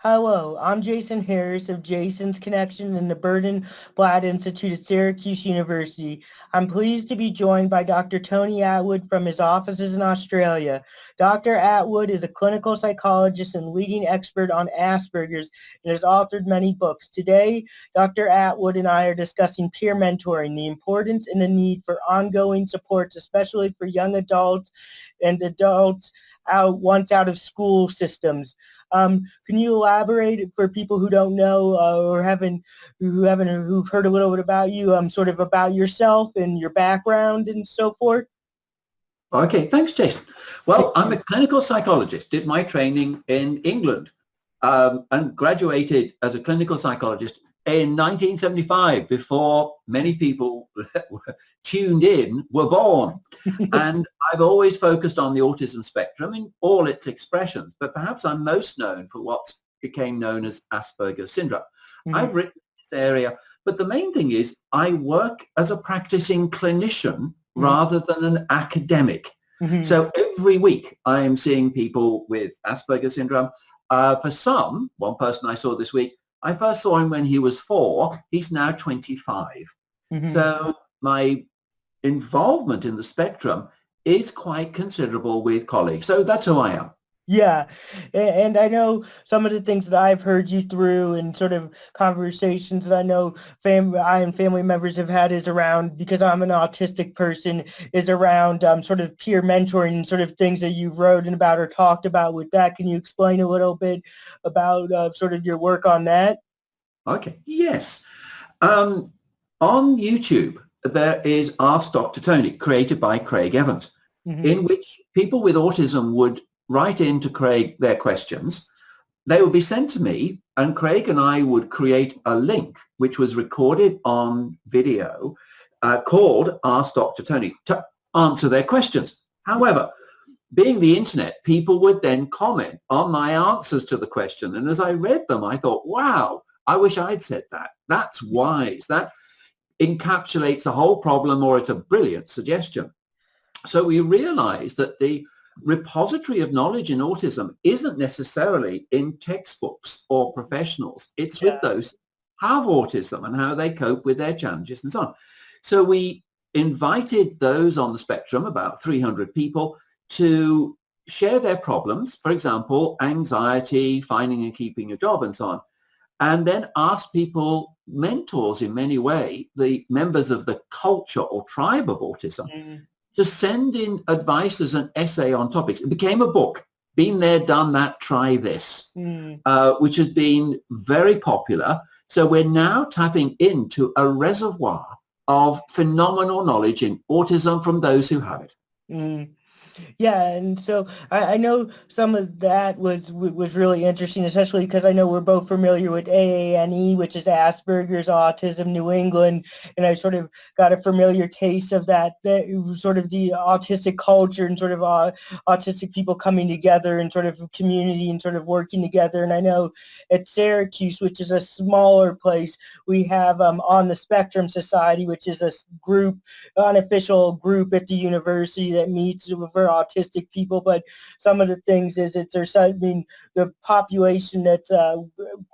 Hello, I'm Jason Harris of Jason's Connection and the Burden Blatt Institute at Syracuse University. I'm pleased to be joined by Dr. Tony Atwood from his offices in Australia. Dr. Atwood is a clinical psychologist and leading expert on Asperger's and has authored many books. Today, Dr. Atwood and I are discussing peer mentoring, the importance and the need for ongoing supports, especially for young adults and adults once out of school systems. Can you elaborate for people who don't know or who've heard a little bit about you, sort of about yourself and your background and so forth? Okay, thanks, Jason. Well, I'm a clinical psychologist, did my training in England, and graduated as a clinical psychologist in 1975 before many people tuned in were born. And I've always focused on the autism spectrum in all its expressions, but perhaps I'm most known for what became known as Asperger's syndrome. Mhm. I've written this area, but the main thing is I work as a practicing clinician rather than an academic. So every week I am seeing people with Asperger's syndrome. For some, one person I saw this week, I first saw him when he was 4. He's now 25. So my involvement in the spectrum is quite considerable with colleagues. So that's who I am. Yeah, and I know some of the things that I've heard you through and sort of conversations that I know I and family members have had is around, because I'm an autistic person, is around sort of peer mentoring and sort of things that you've written about or talked about with that. Can you explain a little bit about sort of your work on that? Okay, yes. On YouTube, there is Ask Dr. Tony, created by Craig Evans, in which people with autism would write in to Craig their questions. They would be sent to me, and Craig and I would create a link which was recorded on video called Ask Dr. Tony to answer their questions. However, being the internet, people would then comment on my answers to the question. And as I read them, I thought, wow, I wish I'd said that. That's wise. That encapsulates the whole problem, or it's a brilliant suggestion. So we realized that the repository of knowledge in autism isn't necessarily in textbooks or professionals. It's with those who have autism and how they cope with their challenges and so on. So we invited those on the spectrum, about 300 people, to share their problems, for example, anxiety, finding and keeping a job and so on, and then ask people, mentors in many ways, the members of the culture or tribe of autism, to send in advice as an essay on topics. It became a book, Been There, Done That, Try This, which has been very popular. So we're now tapping into a reservoir of phenomenal knowledge in autism from those who have it. Yeah, and so I know some of that was really interesting, especially because I know we're both familiar with AANE, which is Asperger's Autism New England, and I sort of got a familiar taste of that sort of the autistic culture and sort of autistic people coming together and sort of community and sort of working together. And I know at Syracuse, which is a smaller place, we have On the Spectrum Society, which is a group, unofficial group at the university that meets for autistic people, but some of the things is that there's, I mean, the population that's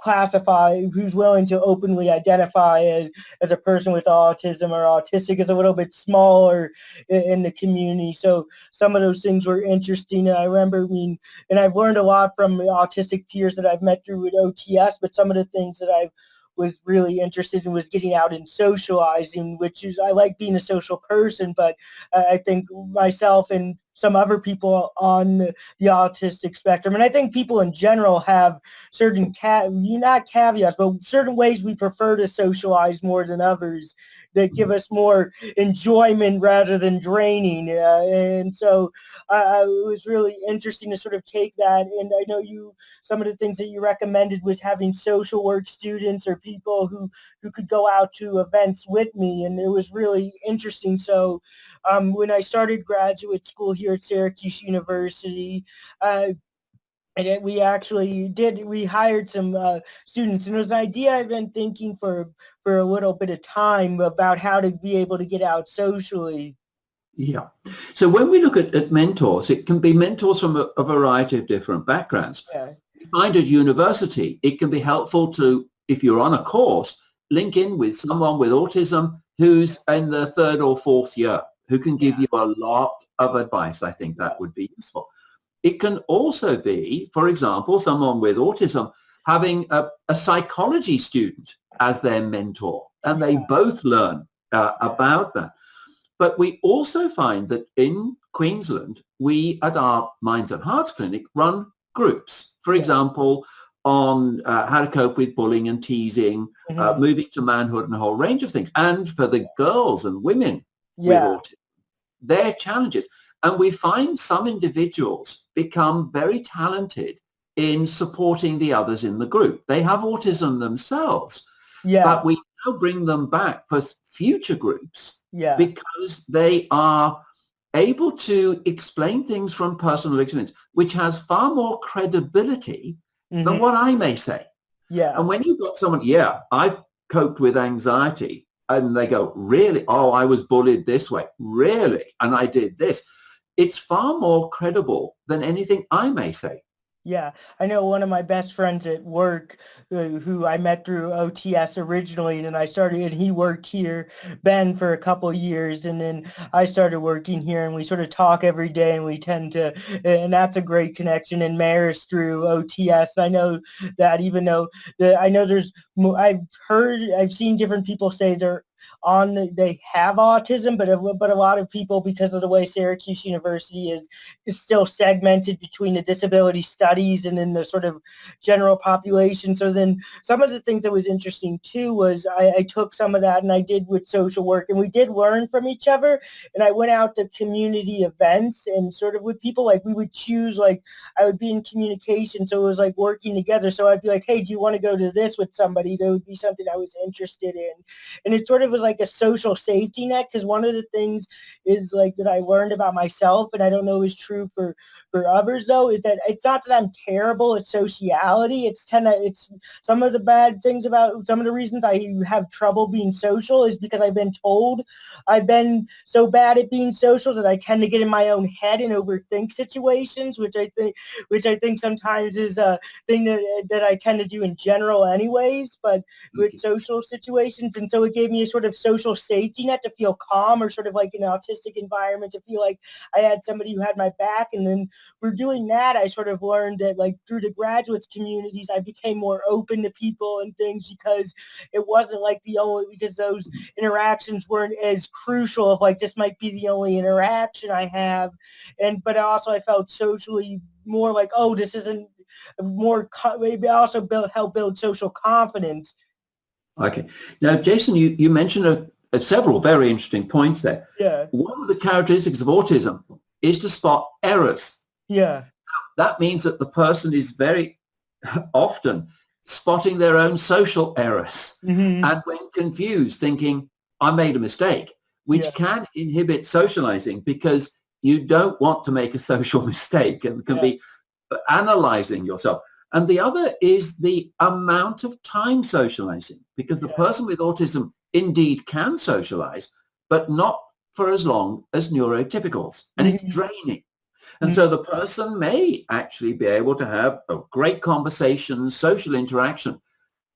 classified, who's willing to openly identify as a person with autism or autistic, is a little bit smaller in the community. So some of those things were interesting. And I remember, and I've learned a lot from the autistic peers that I've met through with OTS, but some of the things that I was really interested in was getting out and socializing, which is, I like being a social person, but I think myself and some other people on the autistic spectrum, and I think people in general have certain, not caveats, but certain ways we prefer to socialize more than others that give us more enjoyment rather than draining. And so it was really interesting to sort of take that. And I know some of the things that you recommended was having social work students or people who could go out to events with me. And it was really interesting. So when I started graduate school here at Syracuse University, and we hired some students, and it was an idea I've been thinking for a little bit of time about how to be able to get out socially. Yeah. So when we look at mentors, it can be mentors from a variety of different backgrounds. Yeah. find at university, it can be helpful to, if you're on a course, link in with someone with autism who's in the third or fourth year, who can give you a lot of advice. I think that would be useful. It can also be, for example, someone with autism having a psychology student as their mentor, and they both learn about that. But we also find that in Queensland, we at our Minds and Hearts Clinic run groups, for example, on how to cope with bullying and teasing, moving to manhood, and a whole range of things. And for the girls and women with autism, their challenges. And we find some individuals become very talented in supporting the others in the group. They have autism themselves, but we now bring them back for future groups because they are able to explain things from personal experience, which has far more credibility than what I may say. And when you've got someone, I've coped with anxiety, and they go, really? Oh, I was bullied this way. Really? And I did this. It's far more credible than anything I may say. Yeah, I know one of my best friends at work who I met through OTS originally, and then and he worked here, Ben, for a couple of years, and then I started working here, and we sort of talk every day, and we tend to, and that's a great connection, and Maris through OTS. I know that even though, I know I've seen different people say they have autism, but a lot of people, because of the way Syracuse University is still segmented between the disability studies and then the sort of general population. So then some of the things that was interesting too was I took some of that and I did with social work, and we did learn from each other. And I went out to community events and sort of with people, like we would choose, like I would be in communication, so it was like working together. So I'd be like, hey, do you want to go to this with somebody? That would be something I was interested in. And it sort of was like a social safety net, because one of the things is like that I learned about myself, and I don't know is true for others though, is that it's not that I'm terrible at sociality. It's some of the bad things about some of the reasons I have trouble being social is because I've been told I've been so bad at being social that I tend to get in my own head and overthink situations, which I think sometimes is a thing that I tend to do in general anyways, but with social situations. And so it gave me a sort of social safety net to feel calm, or sort of like an autistic environment to feel like I had somebody who had my back. And then we're doing that, I sort of learned that like through the graduates communities, I became more open to people and things, because it wasn't like because those interactions weren't as crucial of like, this might be the only interaction I have. But also I felt socially more like, oh, this isn't more, maybe also help build social confidence. Okay. Now, Jason, you mentioned several very interesting points there. Yeah. One of the characteristics of autism is to spot errors. Yeah. That means that the person is very often spotting their own social errors, and when confused, thinking, I made a mistake, which can inhibit socializing, because you don't want to make a social mistake, and can be analyzing yourself. And the other is the amount of time socializing, because the person with autism indeed can socialize, but not for as long as neurotypicals, and it's draining. And so the person may actually be able to have a great conversation, social interaction,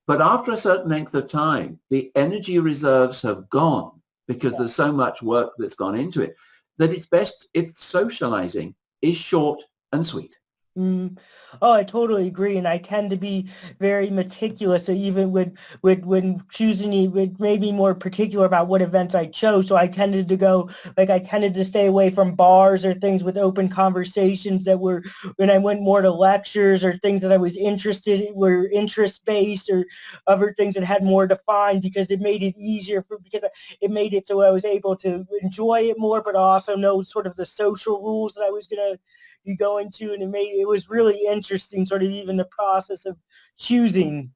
but after a certain length of time, the energy reserves have gone, because there's so much work that's gone into it, that it's best if socializing is short and sweet. Oh, I totally agree, and I tend to be very meticulous, even when choosing, with maybe more particular about what events I chose. So I tended to stay away from bars or things with open conversations that were, when I went more to lectures or things that I was interested in, were interest-based, or other things that had more defined, because it made it easier because it made it so I was able to enjoy it more, but also know sort of the social rules that I was going to be going to, and it was really interesting, sort of even the process of choosing.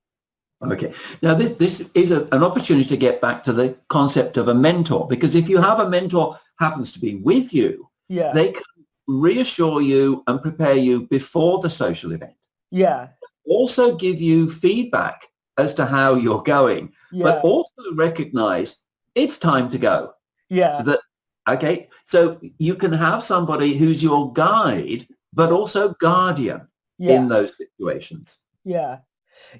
Okay. Now, this is an opportunity to get back to the concept of a mentor, because if you have a mentor happens to be with you, they can reassure you and prepare you before the social event. Yeah. Also give you feedback as to how you're going, but also recognize it's time to go. Yeah. Okay, so you can have somebody who's your guide, but also guardian. Yeah. in those situations. Yeah.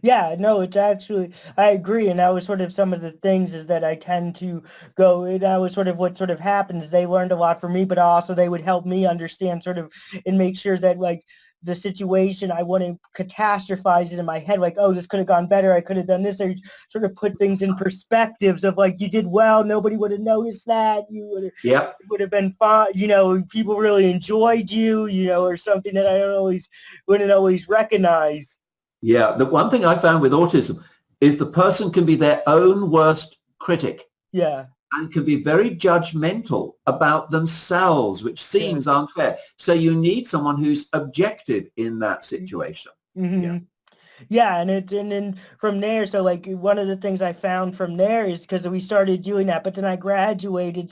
Yeah, no, it's actually, I agree. And that was sort of some of the things is that I tend to go, and that was sort of what sort of happened is they learned a lot from me, but also they would help me understand sort of and make sure that like the situation, I wouldn't catastrophize it in my head, like, oh, this could have gone better. I could have done this. They sort of put things in perspectives of like, you did well. Nobody would have noticed that. You Yeah. would have been fine. People really enjoyed you, or something that I wouldn't always recognize. Yeah. The one thing I found with autism is the person can be their own worst critic Yeah. and can be very judgmental about themselves, which Yeah. seems unfair. So you need someone who's objective in that situation. Yeah. Mm-hmm. Yeah, and then from there, so like one of the things I found from there is because we started doing that, but then I graduated,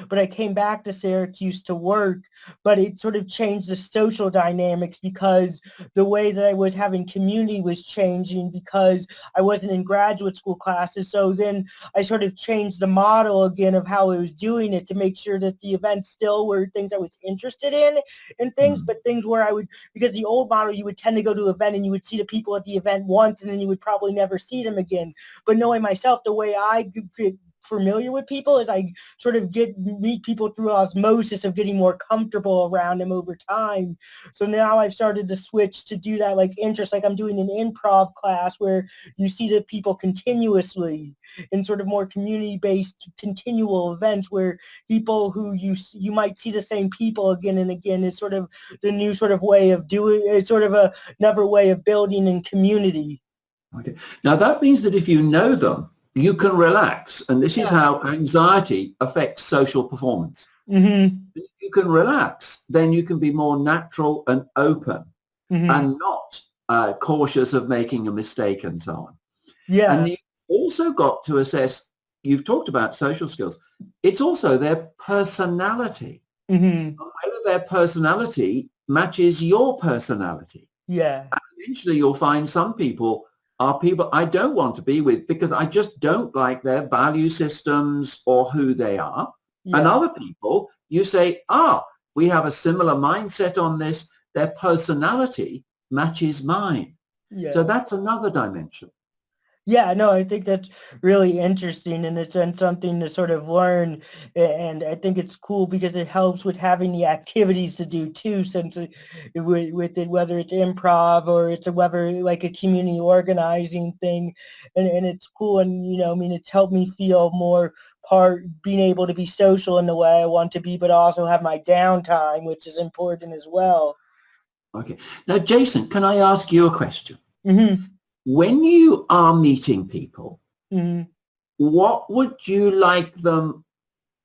but I came back to Syracuse to work, but it sort of changed the social dynamics because the way that I was having community was changing because I wasn't in graduate school classes. So then I sort of changed the model again of how I was doing it to make sure that the events still were things I was interested in and things, Mm. but things where I would, because the old model, you would tend to go to an event and you would see the people at the event once and then you would probably never see them again. But knowing myself, the way I get familiar with people is I sort of meet people through osmosis of getting more comfortable around them over time. So now I've started to switch to do that like interest, like I'm doing an improv class where you see the people continuously in sort of more community-based continual events where people who you might see the same people again and again is sort of the new sort of way of doing. It's sort of another way of building in community. Okay. Now that means that if you know them, you can relax. And this is Yeah. how anxiety affects social performance. Mm-hmm. If you can relax, then you can be more natural and open Mm-hmm. and not cautious of making a mistake and so on. And Yeah. you've also got to assess, you've talked about social skills. It's also their personality, Mm-hmm. whether their personality matches your personality. Yeah. Eventually you'll find some people are people I don't want to be with because I just don't like their value systems or who they are. And Yeah. other people, you say, we have a similar mindset on this. Their personality matches mine. So Yeah. that's another dimension. Yeah, no, I think that's really interesting and it's been something to sort of learn. And I think it's cool because it helps with having the activities to do too, since with it, whether it's improv or it's whether like a community organizing thing. And it's cool. And, I mean, it's helped me feel more being able to be social in the way I want to be, but also have my downtime, which is important as well. Okay. Now, Jason, can I ask you a question? Mm-hmm. When you are meeting people, Mm-hmm. what would you like them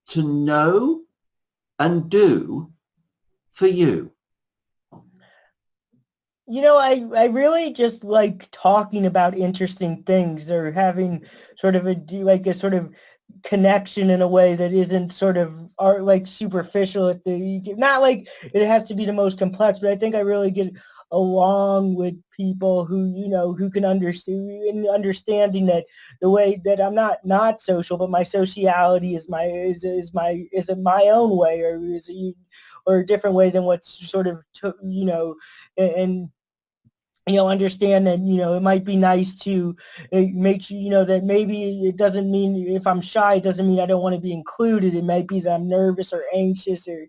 to know and do for you? I really just like talking about interesting things or having sort of a sort of connection in a way that isn't sort of art like superficial not like it has to be the most complex, but I think I really get along with people who can understanding that the way that I'm not social, but my sociality is in my own way or a different way than what's sort of and understand that, it might be nice to make sure, that maybe it doesn't mean if I'm shy, it doesn't mean I don't want to be included. It might be that I'm nervous or anxious or,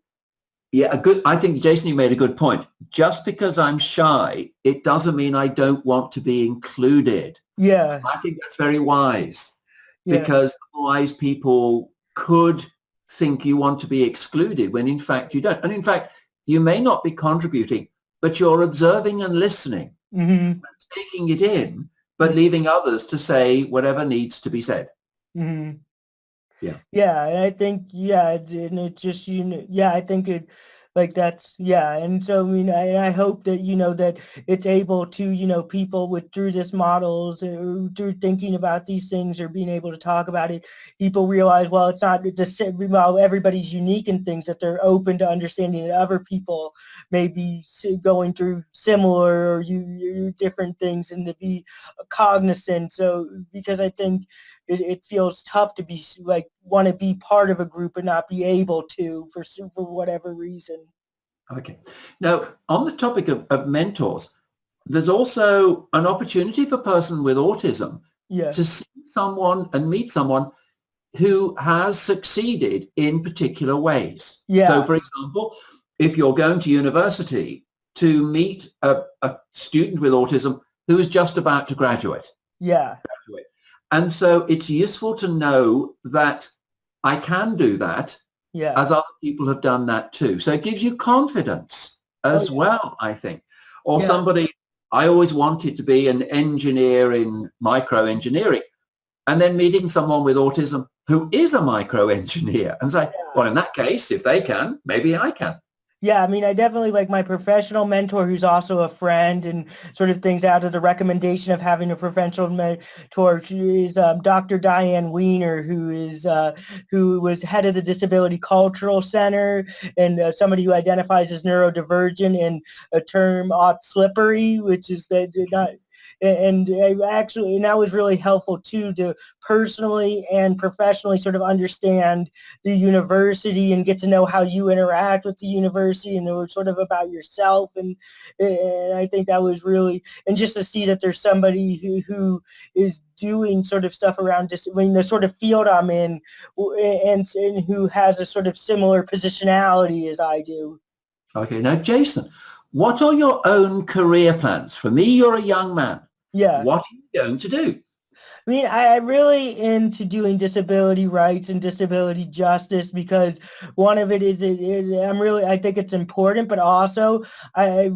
Yeah, I think, Jason, you made a good point. Just because I'm shy, it doesn't mean I don't want to be included. yeah, I think that's very wise yeah, because otherwise people could think you want to be excluded when in fact you don't. And in fact, you may not be contributing, but you're observing and listening, mm-hmm, taking it in, but leaving others to say whatever needs to be said. mm-hmm. Yeah. Yeah, and I think, and it's just, yeah, I think it, like that's, yeah. And so, I mean, I hope that, that it's able to, people through this models or through thinking about these things or being able to talk about it, people realize, well, it's not the same, well, everybody's unique in things that they're open to understanding that other people may be going through similar or you different things and to be cognizant. So, because I think, it feels tough to be like want to be part of a group and not be able to for whatever reason. Okay. Now, on the topic of mentors, there's also an opportunity for a person with autism Yeah. to see someone and meet someone who has succeeded in particular ways. So, Yeah. for example, if you're going to university, to meet a student with autism who is just about to graduate. Yeah. And so it's useful to know that I can do that, Yeah. as other people have done that too. So it gives you confidence Oh, as yeah. well, I think. Or Yeah. somebody, I always wanted to be an engineer in microengineering, and then meeting someone with autism who is a microengineer and say, well, in that case, if they can, maybe I can. Yeah, I mean, I definitely like my professional mentor, who's also a friend, and sort of things out of the recommendation of having a professional mentor. She is Dr. Diane Weiner, who was head of the Disability Cultural Center, and somebody who identifies as neurodivergent, and a term slippery, which is that not. And that was really helpful too, to personally and professionally sort of understand the university and get to know how you interact with the university, and it was sort of about yourself. And I think that was really, and just to see that there's somebody who is doing sort of stuff around just, I mean, the sort of field I'm in, and who has a sort of similar positionality as I do. Okay, now, Jason, what are your own career plans? For me, you're a young man. Yeah. What are you going to do? I mean, I'm really into doing disability rights and disability justice, because one of it is I think it's important, but also I,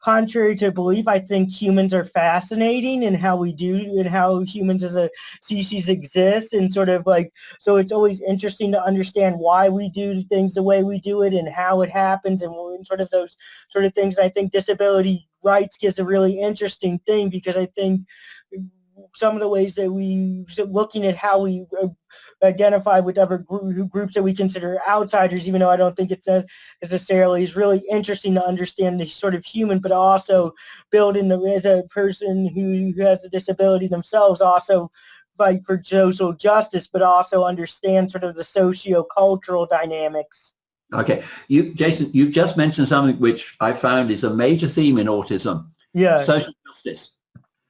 contrary to belief, I think humans are fascinating, and how we do, and how humans as a species exist, and sort of like, so it's always interesting to understand why we do things the way we do it, and how it happens, and sort of those sort of things. And I think disability rights is a really interesting thing, because I think some of the ways that we, looking at how we identify with other groups that we consider outsiders, even though I don't think it's necessarily, is really interesting to understand the sort of human, but also build in as a person who has a disability themselves, also fight for social justice, but also understand sort of the socio-cultural dynamics. Okay, Jason, you've just mentioned something which I found is a major theme in autism, Yeah. social justice.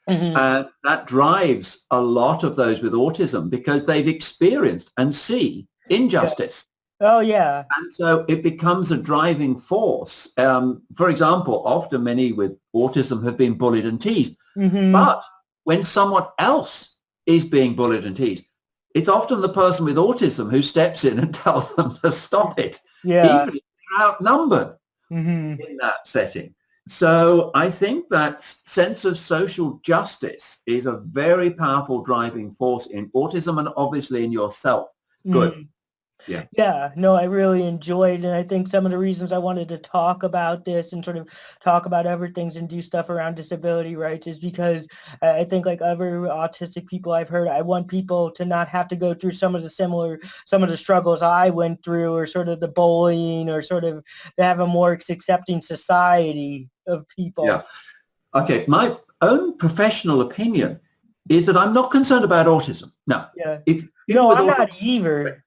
Mm-hmm. And that drives a lot of those with autism because they've experienced and see Yeah. injustice. Oh, yeah. And so it becomes a driving force. For example, often many with autism have been bullied and teased. Mm-hmm. But when someone else is being bullied and teased, it's often the person with autism who steps in and tells them to stop it, Yeah. even if they're outnumbered Mm-hmm. in that setting. So I think that sense of social justice is a very powerful driving force in autism, and obviously in yourself. Good. Mm-hmm. Yeah. Yeah, no, I really enjoyed, and I think some of the reasons I wanted to talk about this and sort of talk about everything and do stuff around disability rights is because I think, like other autistic people I've heard, I want people to not have to go through some of the struggles I went through, or sort of the bullying, or sort of to have a more accepting society of Yeah. people. Okay. My own professional opinion is that I'm not concerned about autism. No. Yeah. If people No, with I'm autism, not either. It's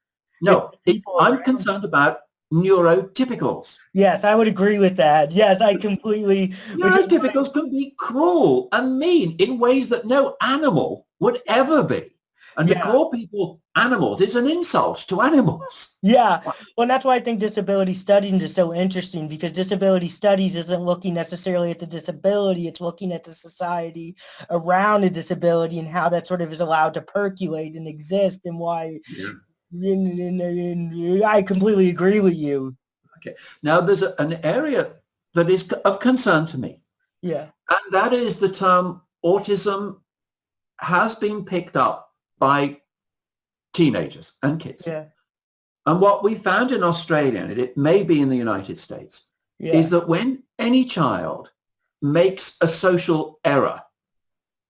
no, the people I'm around. concerned about neurotypicals. Yes, I would agree with that. Yes, I completely, which is why, Neurotypicals can be cruel and mean in ways that no animal would ever be. And to yeah. call people animals is an insult to animals. Yeah, well, and that's why I think disability studying is so interesting, because disability studies isn't looking necessarily at the disability, it's looking at the society around a disability, and how that sort of is allowed to percolate and exist, and why, Yeah. and I completely agree with you. Okay. Now, there's an area that is of concern to me, Yeah, and that is the term autism has been picked up by teenagers and kids. yeah, And what we found in Australia, and it may be in the United States, is yeah, that when any child makes a social error,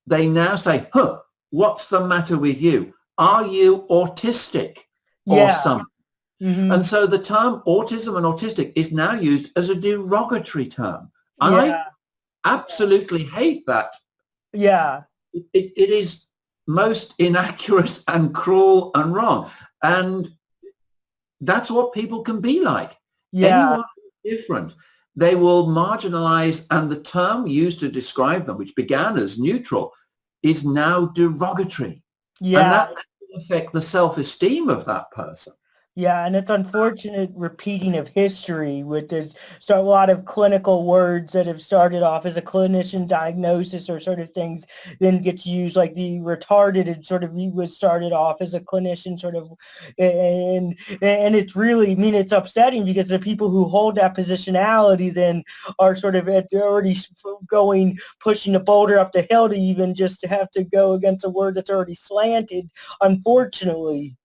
they now say, huh, what's the matter with you? Are you autistic or yeah, something? And mm-hmm, so the term autism and autistic is now used as a derogatory term. And I yeah, absolutely hate that. yeah, It is most inaccurate and cruel and wrong. And that's what people can be like. yeah, Anyone different. they will marginalize, and the term used to describe them, which began as neutral, is now derogatory. And Yeah. that will affect the self-esteem of that person. Yeah, and it's unfortunate repeating of history with this. So a lot of clinical words that have started off as a clinician diagnosis or sort of things then gets used, like the retarded and sort of was started off as a clinician sort of, and it's really, I mean, it's upsetting because the people who hold that positionality then are sort of already going, pushing the boulder up the hill to even just to have to go against a word that's already slanted, unfortunately.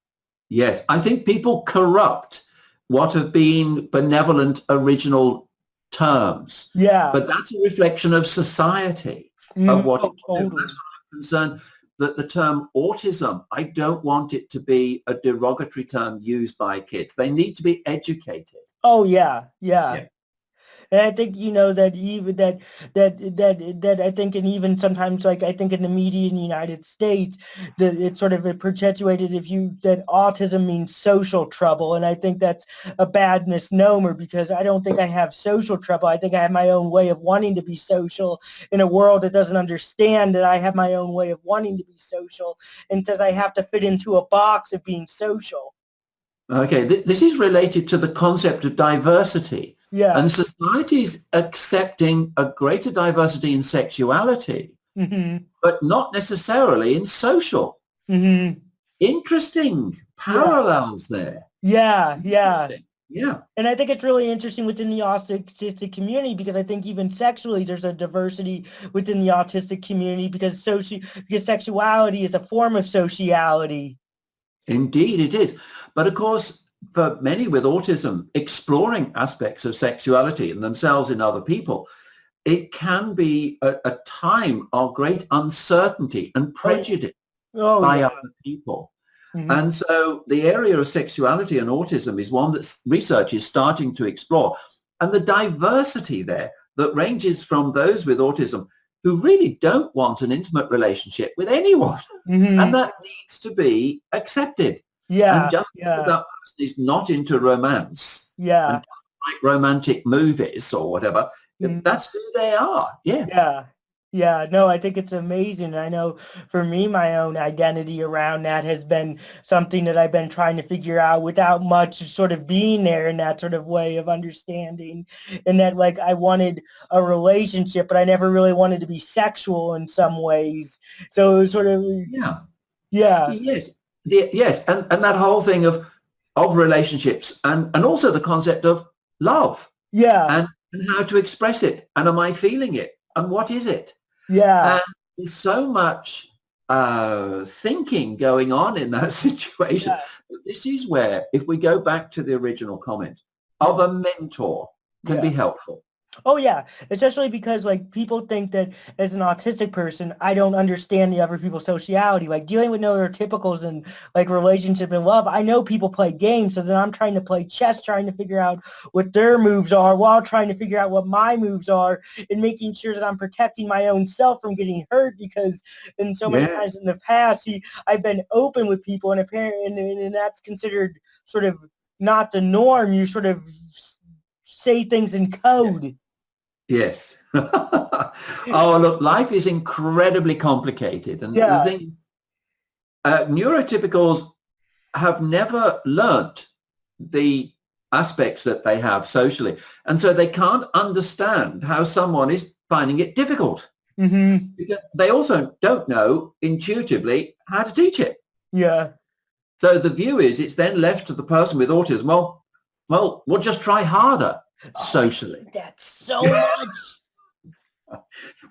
Yes, I think people corrupt what have been benevolent original terms, Yeah. but that's a reflection of society, of what it Oh, should do. That's totally. why I'm concerned that the term autism, I don't want it to be a derogatory term used by kids. They need to be educated. Oh yeah, yeah. Yeah. And I think, that even that I think, and even sometimes, like, I think in the media in the United States, that it's sort of perpetuated that autism means social trouble. And I think that's a bad misnomer, because I don't think I have social trouble. I think I have my own way of wanting to be social in a world that doesn't understand that I have my own way of wanting to be social and says I have to fit into a box of being social. Okay, this is related to the concept of diversity. Yeah. And society's accepting a greater diversity in sexuality, Hmm. but not necessarily in social. Hmm. Interesting Yeah. parallels there. Yeah. Yeah. Interesting. Yeah, And I think it's really interesting within the autistic community, because I think even sexually there's a diversity within the autistic community, because sexuality is a form of sociality. indeed it is. But of course, for many with autism, exploring aspects of sexuality in themselves in other people, it can be a time of great uncertainty and Oh, prejudice oh by yeah. other people. Hmm. And so the area of sexuality and autism is one that research is starting to explore. And the diversity there that ranges from those with autism who really don't want an intimate relationship with anyone. And Hmm. that needs to be accepted. And Yeah. just because Yeah. that person is not into romance and Yeah. doesn't like romantic movies or whatever, Mhm. that's who they are. Yes. Yeah. Yeah, no, I think it's amazing. I know for me, my own identity around that has been something that I've been trying to figure out without much sort of being there in that sort of way of understanding. And that, like, I wanted a relationship, but I never really wanted to be sexual in some ways. So it was sort of, Yeah. yeah, Yes. Yes. And that whole thing of relationships and also the concept of love yeah, and how to express it. And am I feeling it? And what is it? yeah, And there's so much thinking going on in that situation. yeah, This is where, if we go back to the original comment, of mhm, a mentor can be yeah. helpful. Oh yeah, especially because, like, people think that as an autistic person, I don't understand the other people's sociality. Like, dealing with neurotypicals and, like, relationship and love, I know people play games, so then I'm trying to play chess, trying to figure out what their moves are while trying to figure out what my moves are, and making sure that I'm protecting my own self from getting hurt, because in so many Yeah. times in the past, I've been open with people, and apparently, and that's considered sort of not the norm. You sort of say things in Yes. code. Yes. Oh, look, life is incredibly complicated. And the Yeah. thing, neurotypicals have never learnt the aspects that they have socially. And so they can't understand how someone is finding it difficult Hmm. because they also don't know intuitively how to teach it. Yeah. So the view is it's then left to the person with autism, we'll just try harder Oh, I socially. hate that so much.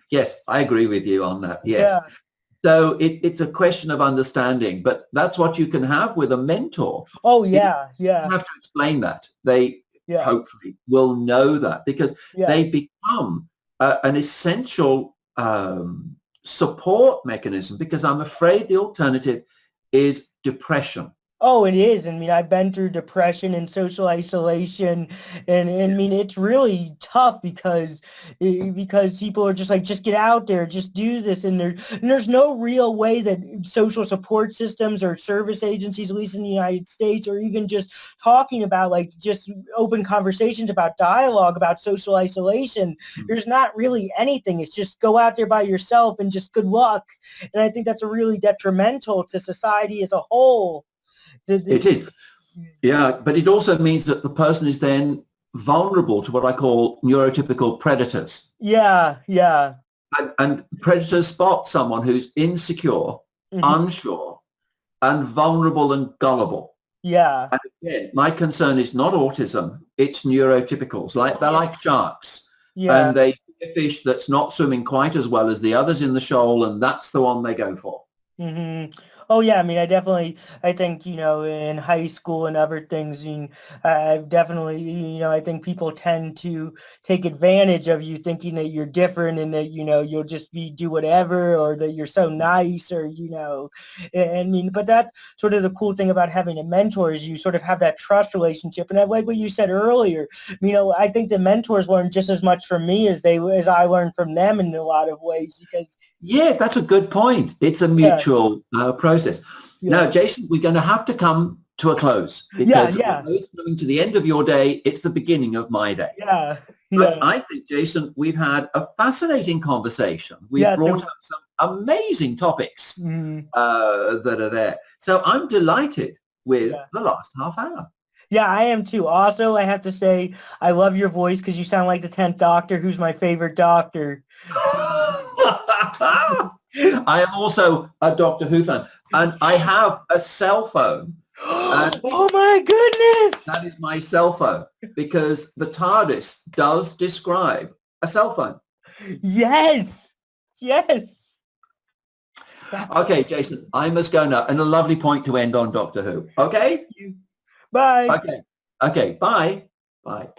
Yes, I agree with you on that. Yes. Yeah. So it's a question of understanding, but that's what you can have with a mentor. Oh, You yeah. Yeah. don't have to explain that. They Yeah. hopefully will know that because Yeah. they become an essential support mechanism, because I'm afraid the alternative is depression. Oh, it is. I mean, I've been through depression and social isolation, and I mean, it's really tough because people are just like, just get out there, just do this, and there's no real way that social support systems or service agencies, at least in the United States, or even just talking about like just open conversations about dialogue about social isolation. There's not really anything. It's just go out there by yourself and just good luck. And I think that's a really detrimental to society as a whole. It is. Yeah, but it also means that the person is then vulnerable to what I call neurotypical predators. Yeah, yeah. And predators spot someone who's insecure, Hmm. unsure, and vulnerable and gullible. Yeah. And again, my concern is not autism, it's neurotypicals. Like they're like sharks. Yeah. And they see a fish that's not swimming quite as well as the others in the shoal, and that's the one they go for. Hmm. Oh yeah, I mean, I think, in high school and other things, I've definitely, I think people tend to take advantage of you thinking that you're different and that, you'll just do whatever, or that you're so nice, or, I mean, but that's sort of the cool thing about having a mentor is you sort of have that trust relationship. And I like what you said earlier, I think the mentors learn just as much from me as I learned from them in a lot of ways because, Yeah, that's a good point. It's a yeah, mutual process. Now, yeah, Jason, we're going to have to come to a close yeah, because yeah. although it's coming to the end of your day, it's the beginning of my day. Yeah, But yeah, I think, Jason, we've had a fascinating conversation. We've yeah, brought up some amazing topics mm, that are there. So I'm delighted with yeah. the last half hour. Yeah, I am too. Also, I have to say, I love your voice because you sound like the 10th Doctor, who's my favorite Doctor. I am also a Doctor Who fan, and I have a cell phone, and Oh my goodness! that is my cell phone because the TARDIS does describe a cell phone. Yes, yes. That's Okay, Jason, I must go now, and a lovely point to end on Doctor Who. Okay? you. Bye. Okay. Okay, bye. Bye.